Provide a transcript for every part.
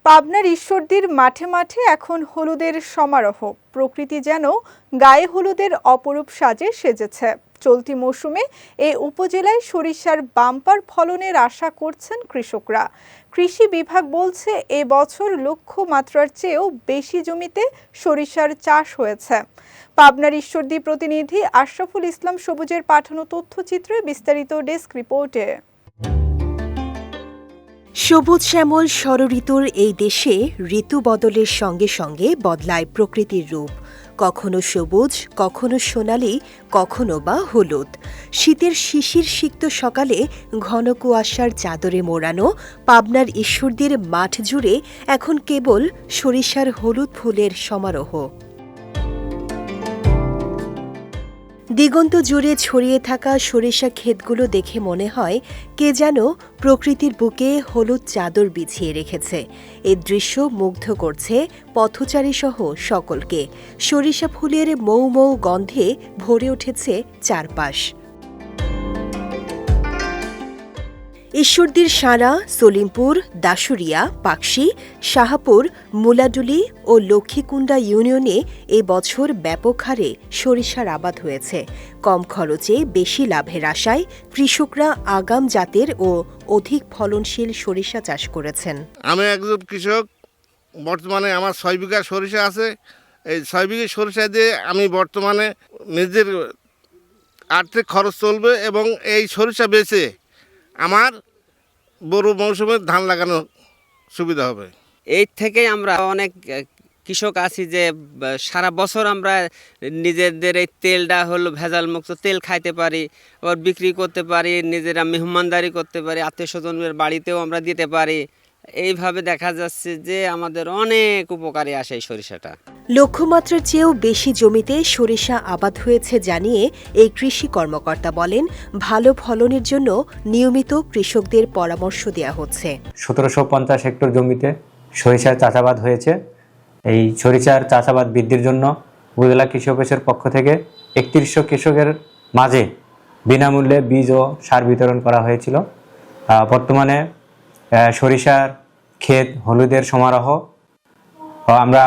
পাবনার ঈশ্বরদীর মাঠে মাঠে এখন হলুদের সমারোহ। প্রকৃতি যেন গায়ে হলুদের অপরূপ সাজে সেজেছে। চলতি মৌসুমে এই উপজেলায় সরিষার বাম্পার ফলনের আশা করছেন কৃষকরা। কৃষি বিভাগ বলছে এবছর লক্ষ্যমাত্রার চেয়েও বেশি জমিতে সরিষার চাষ হয়েছে। পাবনার ঈশ্বরদী প্রতিনিধি আশরাফুল ইসলাম সবুজের পাঠানো তথ্যচিত্রে বিস্তারিত ডেস্ক রিপোর্টে। সবুজ শ্যামল ষড়ঋতুর এই দেশে ঋতু বদলের সঙ্গে সঙ্গে বদলায় প্রকৃতির রূপ। কখনো সবুজ, কখনো সোনালি, কখনো বা হলুদ। শীতের শিশির সিক্ত সকালে ঘন কুয়াশার চাদরে মোড়ানো পাবনার ঈশ্বরদীর মাঠ জুড়ে এখন কেবল সরিষার হলুদ ফুলের সমারোহ। দিগন্ত জুড়ে ছড়িয়ে থাকা সরিষা ক্ষেতগুলো দেখে মনে হয় কে যেন প্রকৃতির বুকে হলুদ চাদর বিছিয়ে রেখেছে। এই দৃশ্য মুগ্ধ করছে পথচারী সহ সকলকে। সরিষা ফুলের মৌ মৌ গন্ধে ভরে উঠেছে চারপাশ। ঈশ্বরদীর সাঁড়া, সলিমপুর, দাসুরিয়া, পাকশি, শাহপুর, মুলাডুলি ও লক্ষ্মীকুণ্ডা ইউনিয়নে এবছর ব্যাপক হারে সরিষার আবাদ হয়েছে। কম খরচে বেশি লাভের আশায় কৃষকরা আগাম জাতের ও অধিক ফলনশীল সরিষা চাষ করেছেন। আমি একজন কৃষক। বর্তমানে আমার 6 বিঘা সরিষা আছে। এই 6 বিঘা সরিষা দিয়ে আমি বর্তমানে নিজের আর্থিক খরচ চলবে এবং এই সরিষা বেচে আমার বড় মৌসুমে ধান লাগানো সুবিধা হবে। এই থেকেই আমরা অনেক কৃষক আছি যে সারা বছর আমরা নিজেদের এই তেলটা হলো ভেজাল মুক্ত তেল খাইতে পারি, আবার বিক্রি করতে পারি, নিজেরা মেহমানদারি করতে পারি, আত্মীয় স্বজনের বাড়িতেও আমরা দিতে পারি। এইভাবে দেখা যাচ্ছে যে আমাদের অনেক উপকারে আসে এই সরিষাটা। লক্ষ্যমাত্রার চেয়েও বেশি জমিতে সরিষা আবাদ হয়েছে জানিয়ে এই কৃষি কর্মকর্তা বলেন, ভালো ফলনের জন্য নিয়মিত কৃষকদের পরামর্শ দেওয়া হচ্ছে। 1750 হেক্টর জমিতে সরিষার চাষাবাদ হয়েছে। এই সরিষার চাষাবাদ বৃদ্ধির জন্য উপজেলা কৃষি অফিসের পক্ষ থেকে 3100 কৃষকের মাঝে বিনামূল্যে বীজ ও সার বিতরণ করা হয়েছিল। বর্তমানে সরিষার ক্ষেত হলুদের সমারোহ। আমরা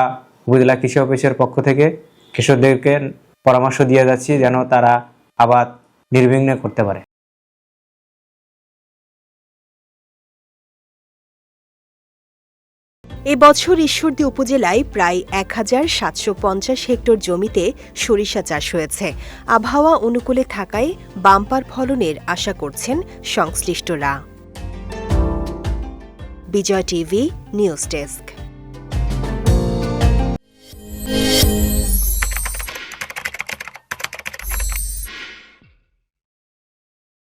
উপজেলা কৃষি অফিসের পক্ষ থেকে কৃষকদেরকে পরামর্শ দিয়ে যাচ্ছি যেন তারা আবাদ নির্বিঘ্নে করতে পারে। এবছর ঈশ্বরদী উপজেলায় প্রায় 1750 হেক্টর জমিতে সরিষা চাষ হয়েছে। আবহাওয়া অনুকূলে থাকায় বাম্পার ফলনের আশা করছেন সংশ্লিষ্টরা। বিজয় টিভি নিউজ ডেস্ক।